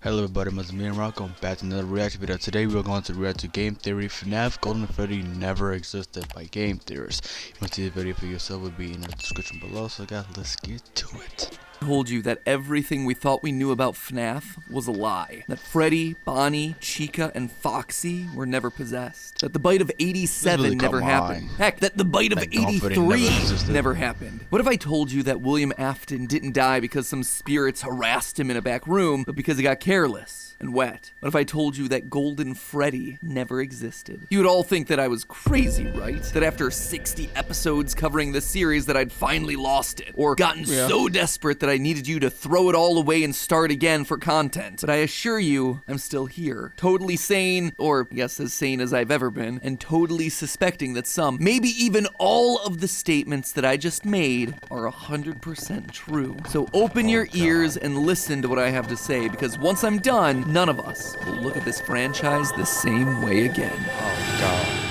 Hello everybody, my name is Amir. Welcome back to another reaction video. Today we are going to react to Game Theory FNAF Golden Freddy Never Existed by Game Theorists. If you want to see the video for yourself, it will be in the description below. So guys, let's get to it. Told you that everything we thought we knew about FNAF was a lie. That Freddy, Bonnie, Chica, and Foxy were never possessed. That the bite of 87 really never happened. Heck, that the bite of 83 never happened. What if I told you that William Afton didn't die because some spirits harassed him in a back room, but because he got careless and wet? What if I told you that Golden Freddy never existed? You would all think that I was crazy, right? That after 60 episodes covering this series that I'd finally lost it, or gotten so desperate that I needed you to throw it all away and start again for content. But I assure you, I'm still here. Totally sane, or yes, as sane as I've ever been, and totally suspecting that some, maybe even all of the statements that I just made are 100% true. So open your ears and listen to what I have to say, because once I'm done, none of us will look at this franchise the same way again. Oh god.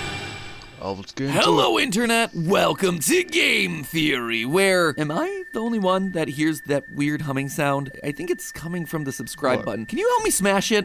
Let's get into Hello, Internet! Welcome to Game Theory, where... Am I the only one that hears that weird humming sound? I think it's coming from the subscribe button. Can you help me smash it?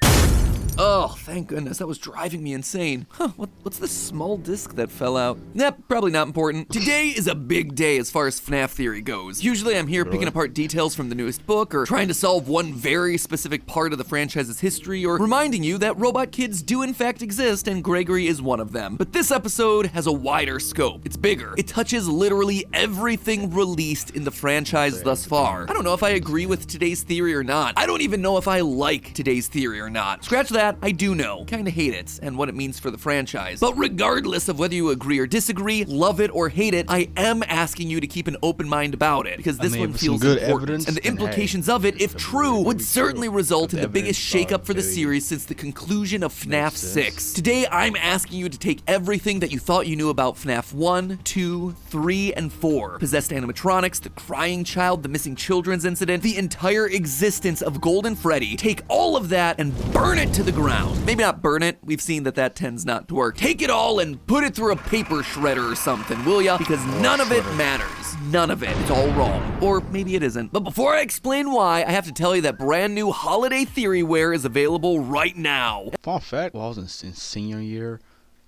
Oh, thank goodness, that was driving me insane. Huh, what's this small disc that fell out? Nah, probably not important. Today is a big day as far as FNAF theory goes. Usually I'm here picking apart details from the newest book, or trying to solve one very specific part of the franchise's history, or reminding you that robot kids do in fact exist and Gregory is one of them. But this episode has a wider scope. It's bigger. It touches literally everything released in the franchise thus far. I don't know if I agree with today's theory or not. I don't even know if I like today's theory or not. Scratch that. I do know. Kinda hate it, and what it means for the franchise. But regardless of whether you agree or disagree, love it or hate it, I am asking you to keep an open mind about it, because this one feels important. And the implications of it, if true, would certainly result in the biggest shakeup for the series since the conclusion of FNAF 6. Today, I'm asking you to take everything that you thought you knew about FNAF 1, 2, 3, and 4. Possessed animatronics, the crying child, the missing children's incident, the entire existence of Golden Freddy. Take all of that and burn it to the ground. Maybe not burn it, we've seen that that tends not to work. Take it all and put it through a paper shredder or something, will ya? Because none of it matters. None of it. It's all wrong. Or maybe it isn't. But before I explain why, I have to tell you that brand new holiday theory wear is available right now. Fun fact, while I was in senior year,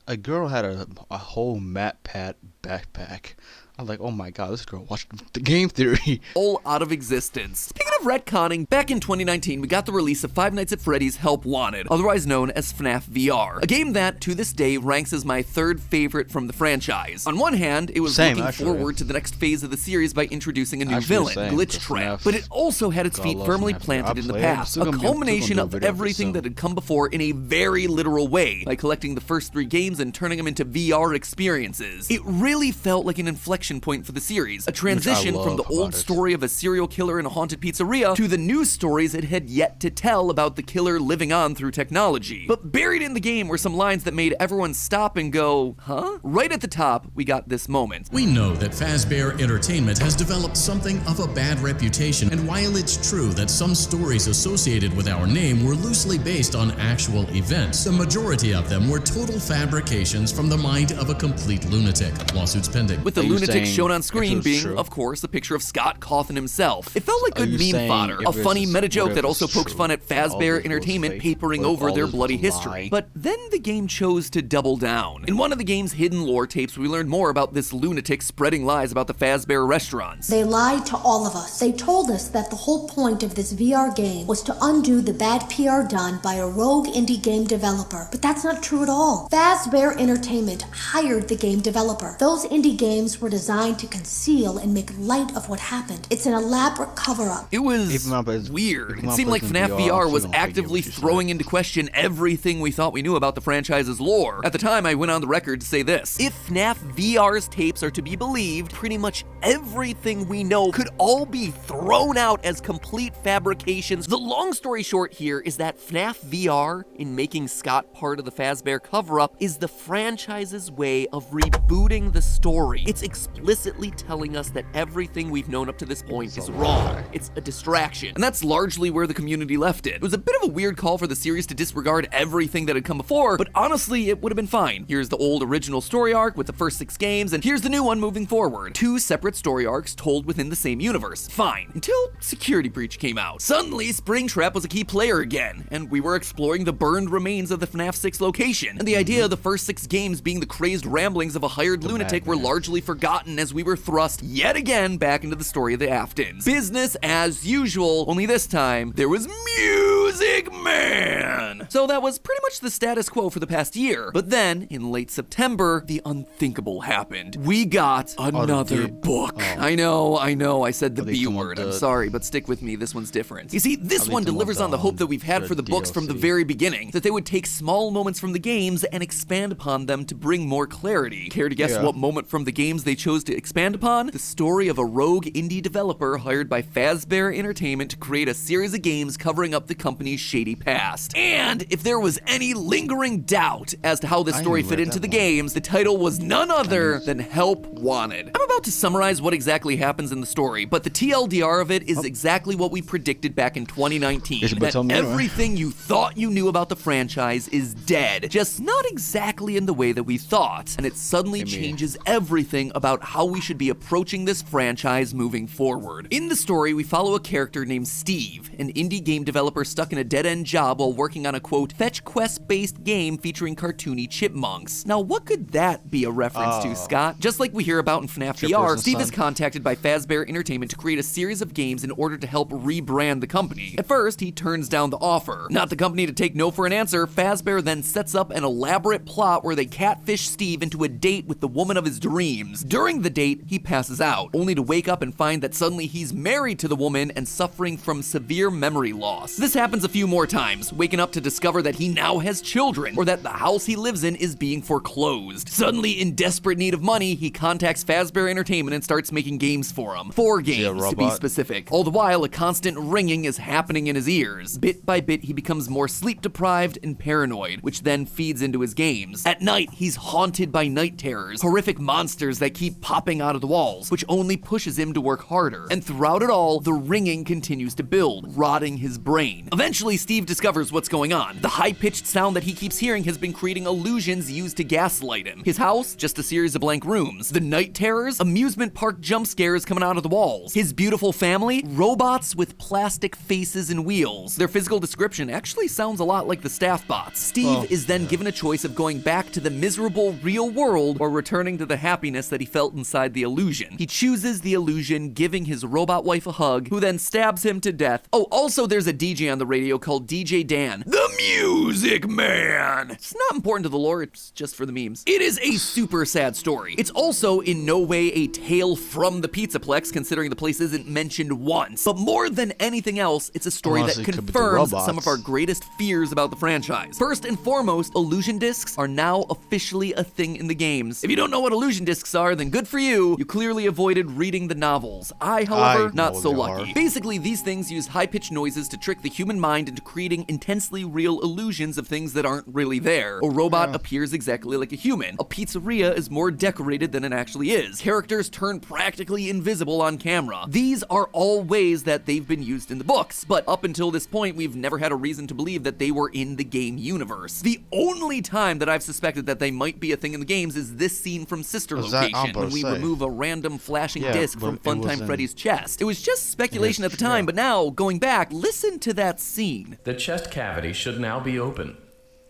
a girl had a whole MatPat backpack. I was like, oh my god, this girl watched the Game Theory. All out of existence. Speaking of retconning, back in 2019, we got the release of Five Nights at Freddy's Help Wanted, otherwise known as FNAF VR. A game that, to this day, ranks as my third favorite from the franchise. On one hand, it was looking forward to the next phase of the series by introducing a new villain, Glitch Trap. But it also had its feet firmly planted in the past, a culmination of everything that had come before in a very literal way, by collecting the first 3 games and turning them into VR experiences. It really felt like an inflection point for the series, a transition from the old story of a serial killer in a haunted pizzeria to the new stories it had yet to tell about the killer living on through technology. But buried in the game were some lines that made everyone stop and go, huh? Right at the top, we got this moment. We know that Fazbear Entertainment has developed something of a bad reputation, and while it's true that some stories associated with our name were loosely based on actual events, the majority of them were total fabrications from the mind of a complete lunatic. Lawsuits pending. With the lunatic shown on screen being, of course, a picture of Scott Cawthon himself. It felt like good meme fodder, a funny meta joke that also poked fun at Fazbear Entertainment papering over their bloody history. But then the game chose to double down. In one of the game's hidden lore tapes, we learned more about this lunatic spreading lies about the Fazbear restaurants. They lied to all of us. They told us that the whole point of this VR game was to undo the bad PR done by a rogue indie game developer. But that's not true at all. Fazbear Entertainment hired the game developer. Those indie games were designed to conceal and make light of what happened. It's an elaborate cover-up. It was weird. It seemed like FNAF VR was actively throwing into question everything we thought we knew about the franchise's lore. At the time, I went on the record to say this: if FNAF VR's tapes are to be believed, pretty much everything we know could all be thrown out as complete fabrications. The long story short here is that FNAF VR, in making Scott part of the Fazbear cover-up, is the franchise's way of rebooting the story. It's explicitly telling us that everything we've known up to this point is wrong. It's a distraction. And that's largely where the community left it. It was a bit of a weird call for the series to disregard everything that had come before, but honestly, it would have been fine. Here's the old original story arc with the first 6 games, and here's the new one moving forward. 2 separate story arcs told within the same universe. Fine. Until Security Breach came out. Suddenly, Springtrap was a key player again, and we were exploring the burned remains of the FNAF 6 location. And the idea of the first 6 games being the crazed ramblings of a hired lunatic were largely forgotten as we were thrust yet again back into the story of the Aftons. Business as usual, only this time, there was Music Man! So that was pretty much the status quo for the past year. But then, in late September, the unthinkable happened. We got another book. I know, I said the B word. I'm sorry, but stick with me, this one's different. You see, this one delivers on the hope that we've had for the books from the very beginning, that they would take small moments from the games and expand upon them to bring more clarity. Care to guess what moment from the games they chose to expand upon? The story of a rogue indie developer hired by Fazbear Entertainment to create a series of games covering up the company's shady past. And if there was any lingering doubt as to how this story fit into the games, the title was none other than Help Wanted. I'm about to summarize what exactly happens in the story, but the TLDR of it is exactly what we predicted back in 2019, that everything you thought you knew about the franchise is dead, just not exactly in the way that we thought, and it suddenly changes everything about how we should be approaching this franchise moving forward. In the story, we follow a character named Steve, an indie game developer stuck in a dead-end job while working on a, quote, fetch quest-based game featuring cartoony chipmunks. Now, what could that be a reference to, Scott? Just like we hear about in FNAF VR, Steve is contacted by Fazbear Entertainment to create a series of games in order to help rebrand the company. At first, he turns down the offer. Not the company to take no for an answer, Fazbear then sets up an elaborate plot where they catfish Steve into a date with the woman of his dreams. During the date, he passes out, only to wake up and find that suddenly he's married to the woman and suffering from severe memory loss. This happens a few more times, waking up to discover that he now has children, or that the house he lives in is being foreclosed. Suddenly, in desperate need of money, he contacts Fazbear Entertainment and starts making games for him. 4 games, to be specific. All the while, a constant ringing is happening in his ears. Bit by bit, he becomes more sleep-deprived and paranoid, which then feeds into his games. At night, he's haunted by night terrors, horrific monsters that keep popping out of the walls, which only pushes him to work harder. And throughout it all, the ringing continues to build, rotting his brain. Eventually, Steve discovers what's going on. The high-pitched sound that he keeps hearing has been creating illusions used to gaslight him. His house, just a series of blank rooms. The night terrors, amusement park jump scares coming out of the walls. His beautiful family, robots with plastic faces and wheels. Their physical description actually sounds a lot like the staff bots. Steve is then given a choice of going back to the miserable real world or returning to the happiness that he felt inside the illusion. He chooses the illusion, giving his robot wife a hug, who then stabs him to death. Oh, also there's a DJ on the radio called DJ Dan, the Music Man. It's not important to the lore, it's just for the memes. It is a super sad story. It's also in no way a tale from the Pizzaplex, considering the place isn't mentioned once. But more than anything else, it's a story that confirms some of our greatest fears about the franchise. First and foremost, illusion discs are now officially a thing in the games. If you don't know what illusion discs are, then good for you. You clearly avoided reading the novels. I, however, not so lucky. Basically, these things use high-pitched noises to trick the human mind into creating intensely real illusions of things that aren't really there. A robot appears exactly like a human. A pizzeria is more decorated than it actually is. Characters turn practically invisible on camera. These are all ways that they've been used in the books, but up until this point, we've never had a reason to believe that they were in the game universe. The only time that I've suspected that they might be a thing in the games is this scene from Sister Location, when we remove a random flashing disc from Funtime Freddy's chest. It was just speculation at the time, but now, going back, listen to that scene. The chest cavity should now be open.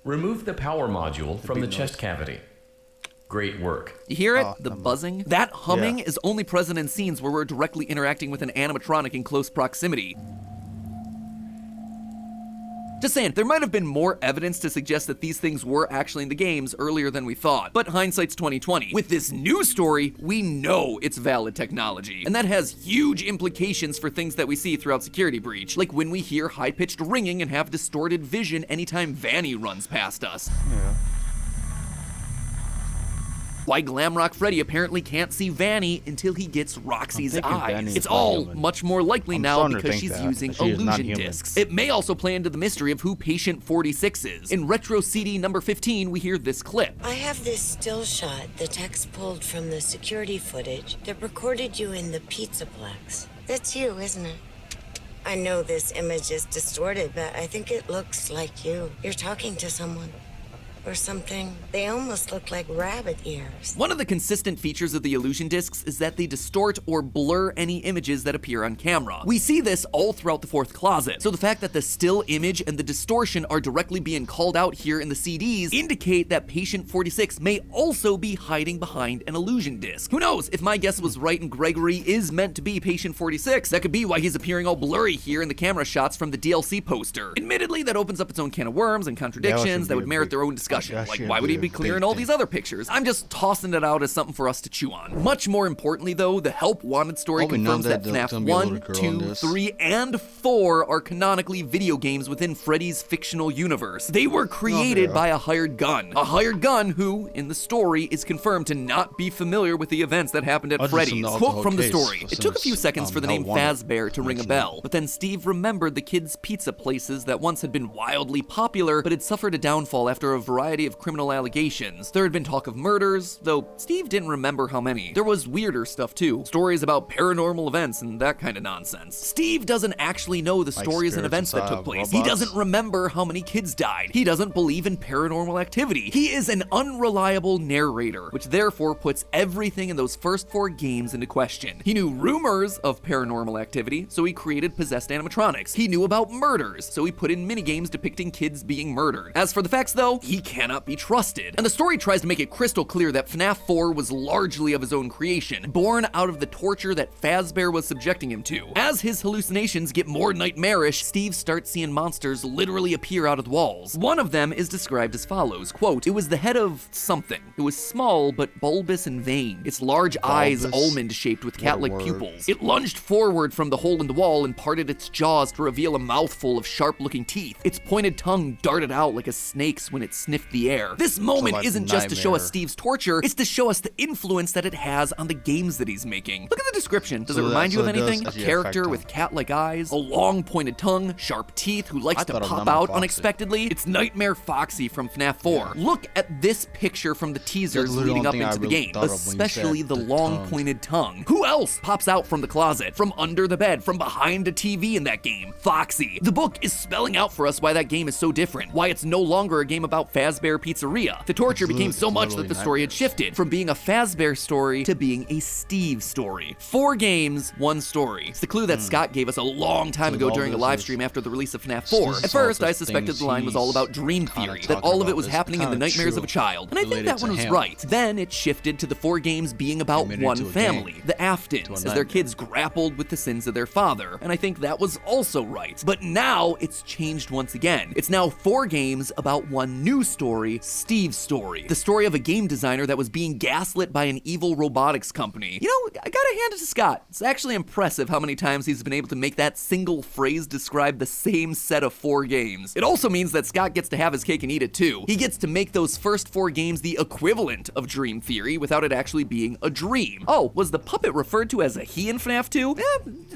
Remove the power module from the chest cavity. Great work. You hear it? The buzzing? That humming is only present in scenes where we're directly interacting with an animatronic in close proximity. Just saying, there might have been more evidence to suggest that these things were actually in the games earlier than we thought, but hindsight's 2020. With this new story, we know it's valid technology, and that has huge implications for things that we see throughout Security Breach, like when we hear high-pitched ringing and have distorted vision anytime Vanny runs past us. Why Glamrock Freddy apparently can't see Vanny until he gets Roxy's thinking eyes. Vanny is It's not all human. much more likely I'm now starting to because think she's that using she is not illusion human. discs. It may also play into the mystery of who Patient 46 is. In Retro CD number 15, we hear this clip. I have this still shot the text pulled from the security footage that recorded you in the Pizzaplex. That's you, isn't it? I know this image is distorted, but I think it looks like you. You're talking to someone. Or something. They almost look like rabbit ears. One of the consistent features of the illusion discs is that they distort or blur any images that appear on camera. We see this all throughout the fourth closet, so the fact that the still image and the distortion are directly being called out here in the CDs indicate that Patient 46 may also be hiding behind an illusion disc. Who knows, if my guess was right and Gregory is meant to be Patient 46, that could be why he's appearing all blurry here in the camera shots from the DLC poster. Admittedly, that opens up its own can of worms and contradictions that would merit their own discussion. Like, why would he be clear in all these other pictures? I'm just tossing it out as something for us to chew on. Much more importantly, though, the Help Wanted story confirms that FNAF 1, 2, 3, and 4 are canonically video games within Freddy's fictional universe. They were created by a hired gun. A hired gun who, in the story, is confirmed to not be familiar with the events that happened at Freddy's. Quote from the story, "It took a few seconds for the name Fazbear to ring a bell, but then Steve remembered the kids' pizza places that once had been wildly popular, but had suffered a downfall after a variety of criminal allegations. There had been talk of murders, though Steve didn't remember how many. There was weirder stuff too, stories about paranormal events and that kind of nonsense. Steve doesn't actually know the stories and events that took place. He doesn't remember how many kids died. He doesn't believe in paranormal activity. He is an unreliable narrator, which therefore puts everything in those first 4 games into question. He knew rumors of paranormal activity, so he created possessed animatronics. He knew about murders, so he put in minigames depicting kids being murdered. As for the facts though, he cannot be trusted. And the story tries to make it crystal clear that FNAF 4 was largely of his own creation, born out of the torture that Fazbear was subjecting him to. As his hallucinations get more nightmarish, Steve starts seeing monsters literally appear out of the walls. One of them is described as follows, quote, "It was the head of something. It was small but bulbous and vain. Its large eyes almond-shaped with cat-like pupils. It lunged forward from the hole in the wall and parted its jaws to reveal a mouthful of sharp-looking teeth. Its pointed tongue darted out like a snake's when it sniffed the air." This moment isn't just to show us Steve's torture, it's to show us the influence that it has on the games that he's making. Look at the description. Does it remind you of anything? A character with cat-like eyes, a long pointed tongue, sharp teeth, who likes to pop out unexpectedly? It's Nightmare Foxy from FNAF 4. Look at this picture from the teasers leading up into the game, especially the long pointed tongue. Who else pops out from the closet, from under the bed, from behind a TV in that game? Foxy. The book is spelling out for us why that game is so different, why it's no longer a game about Fazbear Pizzeria. The torture became so much that the story had shifted from being a Fazbear story to being a Steve story. 4 games, 1 story. It's the clue that Scott gave us a long time ago during a live stream after the release of FNAF 4. At first, I suspected the line was all about dream theory, that all of it was happening in the nightmares of a child, and I think that one was right. Then it shifted to the 4 games being about one family, the Aftons, as their kids grappled with the sins of their father, and I think that was also right. But now it's changed once again. It's now 4 games about one new story, Steve's story. The story of a game designer that was being gaslit by an evil robotics company. You know, I gotta hand it to Scott. It's actually impressive how many times he's been able to make that single phrase describe the same set of 4 games. It also means that Scott gets to have his cake and eat it too. He gets to make those first 4 games the equivalent of Dream Theory without it actually being a dream. Oh, was the puppet referred to as a he in FNAF 2?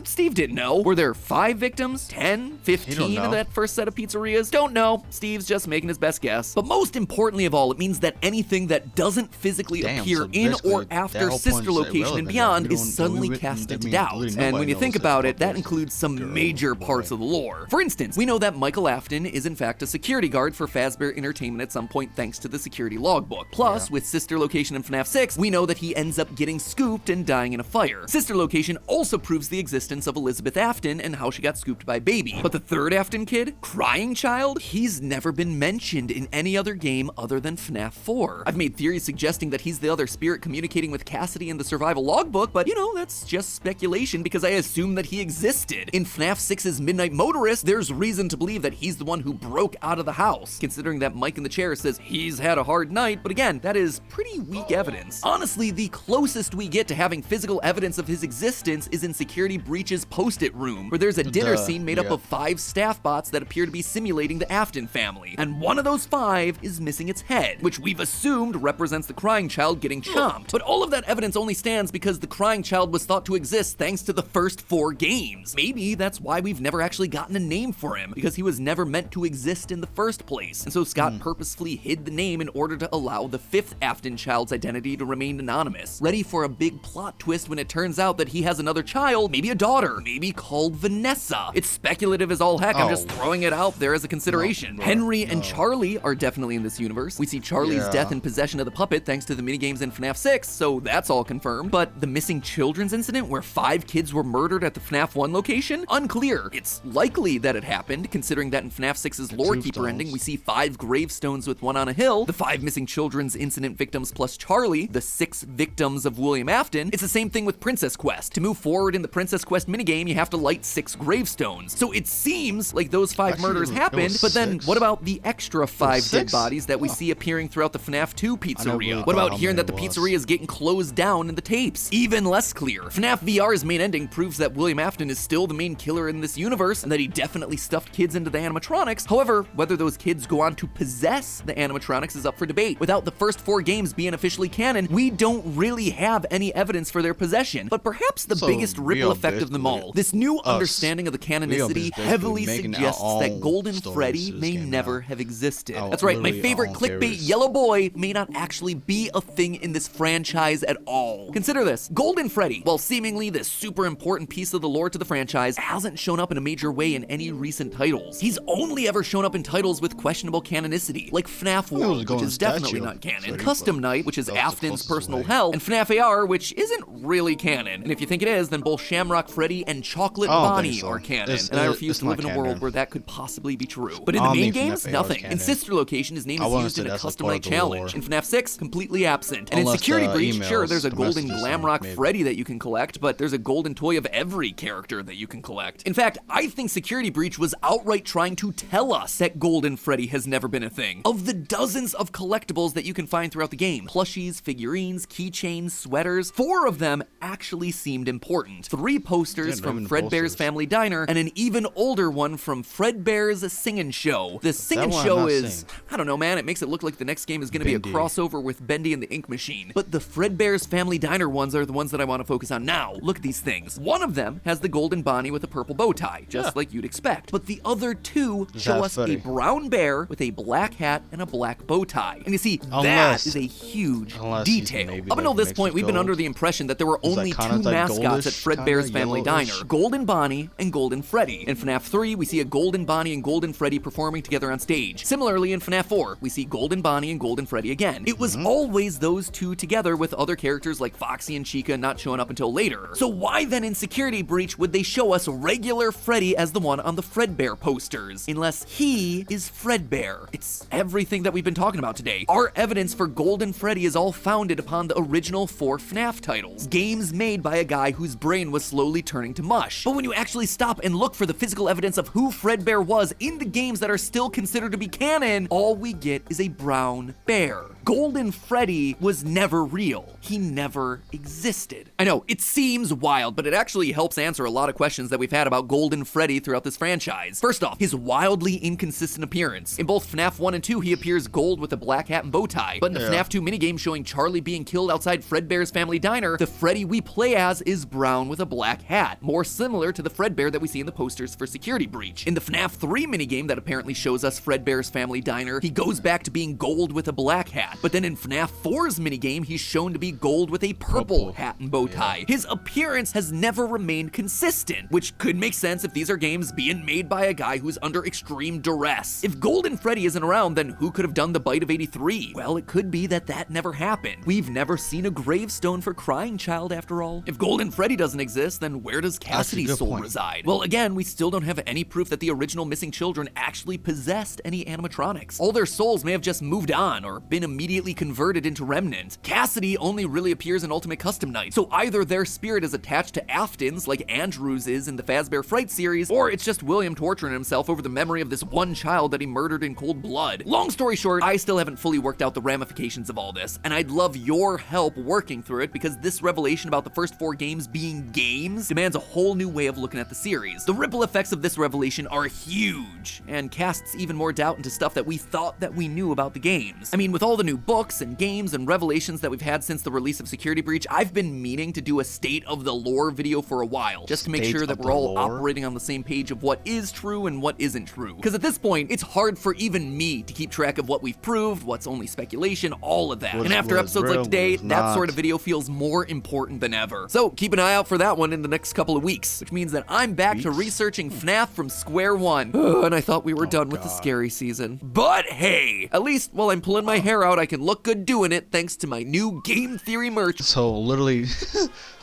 Steve didn't know. Were there 5 victims? 10? 15 in that first set of pizzerias? Don't know. Steve's just making his best guess. But most importantly of all, it means that anything that doesn't physically appear in or after Sister Location and beyond is suddenly cast into doubt. And when you think about it, that includes some major parts of the lore. For instance, we know that Michael Afton is in fact a security guard for Fazbear Entertainment at some point thanks to the security logbook. Plus, with Sister Location in FNAF 6, we know that he ends up getting scooped and dying in a fire. Sister Location also proves the existence of Elizabeth Afton and how she got scooped by Baby. But the third Afton kid, Crying Child, he's never been mentioned in any other game other than FNAF 4. I've made theories suggesting that he's the other spirit communicating with Cassidy in the survival logbook, but you know, that's just speculation because I assume that he existed. In FNAF 6's Midnight Motorist, there's reason to believe that he's the one who broke out of the house, considering that Mike in the chair says he's had a hard night, but again, that is pretty weak evidence. Honestly, the closest we get to having physical evidence of his existence is in Security Breach's Post-it room, where there's a dinner scene made up of 5 staff bots that appear to be simulating the Afton family. And one of those 5 5 is missing its head, which we've assumed represents the crying child getting chomped. But all of that evidence only stands because the crying child was thought to exist thanks to the first 4 games. Maybe that's why we've never actually gotten a name for him, because he was never meant to exist in the first place. And so Scott purposefully hid the name in order to allow the 5th Afton child's identity to remain anonymous, ready for a big plot twist when it turns out that he has another child, maybe a daughter, maybe called Vanessa. It's speculative as all heck, I'm just throwing it out there as a consideration. Henry and Charlie are definitely in this universe. We see Charlie's death and possession of the puppet thanks to the minigames in FNAF 6, so that's all confirmed. But the missing children's incident where 5 kids were murdered at the FNAF 1 location? Unclear. It's likely that it happened, considering that in FNAF 6's Lorekeeper ending, we see 5 gravestones with one on a hill, the 5 missing children's incident victims plus Charlie, the 6 victims of William Afton. It's the same thing with Princess Quest. To move forward in the Princess Quest minigame, you have to light 6 gravestones. So it seems like those 5 murders happened, but then what about the extra 5 dead bodies that we see appearing throughout the FNAF 2 pizzeria? What about hearing that the pizzeria is getting closed down in the tapes? Even less clear. FNAF VR's main ending proves that William Afton is still the main killer in this universe, and that he definitely stuffed kids into the animatronics. However, whether those kids go on to possess the animatronics is up for debate. Without the first 4 games being officially canon, we don't really have any evidence for their possession. But perhaps the biggest ripple effect of them all, this new understanding of the canonicity heavily suggests that Golden Freddy may never have existed. That's right, my favorite clickbait yellow boy may not actually be a thing in this franchise at all. Consider this, Golden Freddy, while seemingly this super important piece of the lore to the franchise, hasn't shown up in a major way in any recent titles. He's only ever shown up in titles with questionable canonicity, like FNAF World, which is definitely not canon, Custom Night, which is Afton's personal hell, and FNAF AR, which isn't really canon. And if you think it is, then both Shamrock Freddy and Chocolate Bonnie are canon, and I refuse to live in a world where that could possibly be true. But in the main games, nothing. In Sister Location, his name is used in a Custom Night challenge. In FNAF 6, completely absent. And in Security Breach, sure, there's a golden Glamrock Freddy that you can collect, but there's a golden toy of every character that you can collect. In fact, I think Security Breach was outright trying to tell us that Golden Freddy has never been a thing. Of the dozens of collectibles that you can find throughout the game, plushies, figurines, keychains, sweaters, 4 of them actually seemed important. 3 posters from Fredbear's Family Diner, and an even older one from Fredbear's Singin' Show. The Singin' Show is, I don't know, man, it makes it look like the next game is gonna be a crossover with Bendy and the Ink Machine. But the Fredbear's Family Diner ones are the ones that I want to focus on now. Look at these things. One of them has the golden Bonnie with a purple bow tie, just like you'd expect. But the other 2 show us a brown bear with a black hat and a black bow tie. And you see, that is a huge detail. Up until this point, we've been under the impression that there were only 2 mascots at Fredbear's Family Diner, Golden Bonnie and Golden Freddy. In FNAF 3, we see a Golden Bonnie and Golden Freddy performing together on stage. Similarly, in FNAF 4, we see Golden Bonnie and Golden Freddy again. It was always those 2 together, with other characters like Foxy and Chica not showing up until later. So why then in Security Breach would they show us regular Freddy as the one on the Fredbear posters? Unless he is Fredbear. It's everything that we've been talking about today. Our evidence for Golden Freddy is all founded upon the original 4 FNAF titles, games made by a guy whose brain was slowly turning to mush. But when you actually stop and look for the physical evidence of who Fredbear was in the games that are still considered to be canon, all we get is a brown bear. Golden Freddy was never real. He never existed. I know, it seems wild, but it actually helps answer a lot of questions that we've had about Golden Freddy throughout this franchise. First off, his wildly inconsistent appearance. In both FNAF 1 and 2, he appears gold with a black hat and bow tie. But in the FNAF 2 minigame showing Charlie being killed outside Fredbear's Family Diner, the Freddy we play as is brown with a black hat, more similar to the Fredbear that we see in the posters for Security Breach. In the FNAF 3 minigame that apparently shows us Fredbear's Family Diner, he goes back to being gold with a black hat. But then in FNAF 4's minigame, he's shown to be gold with a purple hat and bow tie. His appearance has never remained consistent, which could make sense if these are games being made by a guy who's under extreme duress. If Golden Freddy isn't around, then who could have done the bite of 83? Well, it could be that that never happened. We've never seen a gravestone for Crying Child after all. If Golden Freddy doesn't exist, then where does Cassidy's soul reside? Well, again, we still don't have any proof that the original missing children actually possessed any animatronics. All their souls may have just moved on or been immediately immediately converted into Remnant. Cassidy only really appears in Ultimate Custom Night, so either their spirit is attached to Afton's like Andrew's is in the Fazbear Fright series, or it's just William torturing himself over the memory of this one child that he murdered in cold blood. Long story short, I still haven't fully worked out the ramifications of all this, and I'd love your help working through it because this revelation about the first 4 games being games demands a whole new way of looking at the series. The ripple effects of this revelation are huge, and casts even more doubt into stuff that we thought that we knew about the games. I mean, with all the new books and games and revelations that we've had since the release of Security Breach, I've been meaning to do a State of the Lore video for a while, just to make sure that we're all operating on the same page of what is true and what isn't true. Because at this point, it's hard for even me to keep track of what we've proved, what's only speculation, all of that. And after episodes like today, that sort of video feels more important than ever. So keep an eye out for that one in the next couple of weeks, which means that I'm back to researching FNAF from square one. And I thought we were done with the scary season. But hey, at least while I'm pulling my hair out, I can look good doing it thanks to my new Game Theory merch. So literally,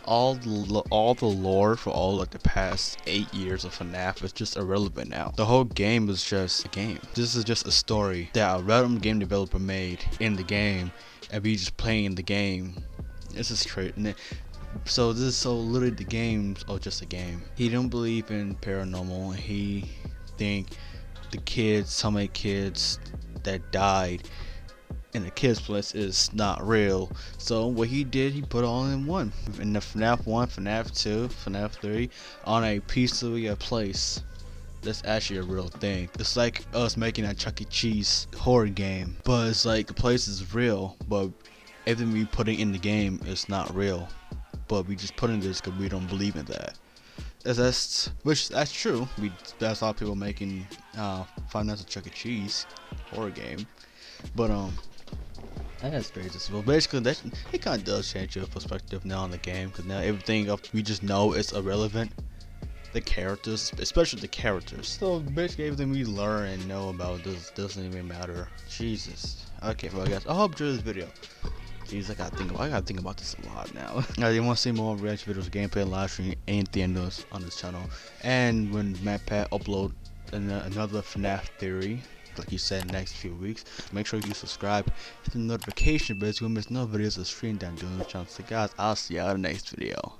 all the lore for all like the past 8 years of FNAF is just irrelevant now. The whole game is just a game. This is just a story that a random game developer made in the game, and we just playing the game. This is crazy. So literally the games are just a game. He don't believe in paranormal. He think the kids, so many kids that died in the kids place is not real. So what he did, he put all in one. In the FNAF 1, FNAF 2, FNAF 3, on a pizzeria place. That's actually a real thing. It's like us making a Chuck E. Cheese horror game, but it's like the place is real, but everything we putting in the game is not real. But we just put in this because we don't believe in that. That's true. That's a lot of people making Five Nights at Chuck E. Cheese horror game, but that's crazy. Well, basically, it kind of does change your perspective now on the game, because now everything we just know is irrelevant. The characters, especially the characters. So basically, everything we learn and know about doesn't even matter. Jesus. Okay, well, guys, I hope you enjoyed this video. Jeez, I gotta think about this a lot now. You want to see more reaction videos, gameplay, and live stream, anything else on this channel. And when MatPat upload another FNAF theory, like you said, in the next few weeks, make sure you subscribe, hit the notification bell so you won't miss no videos of stream down doing the channel. So guys, I'll see you in the next video.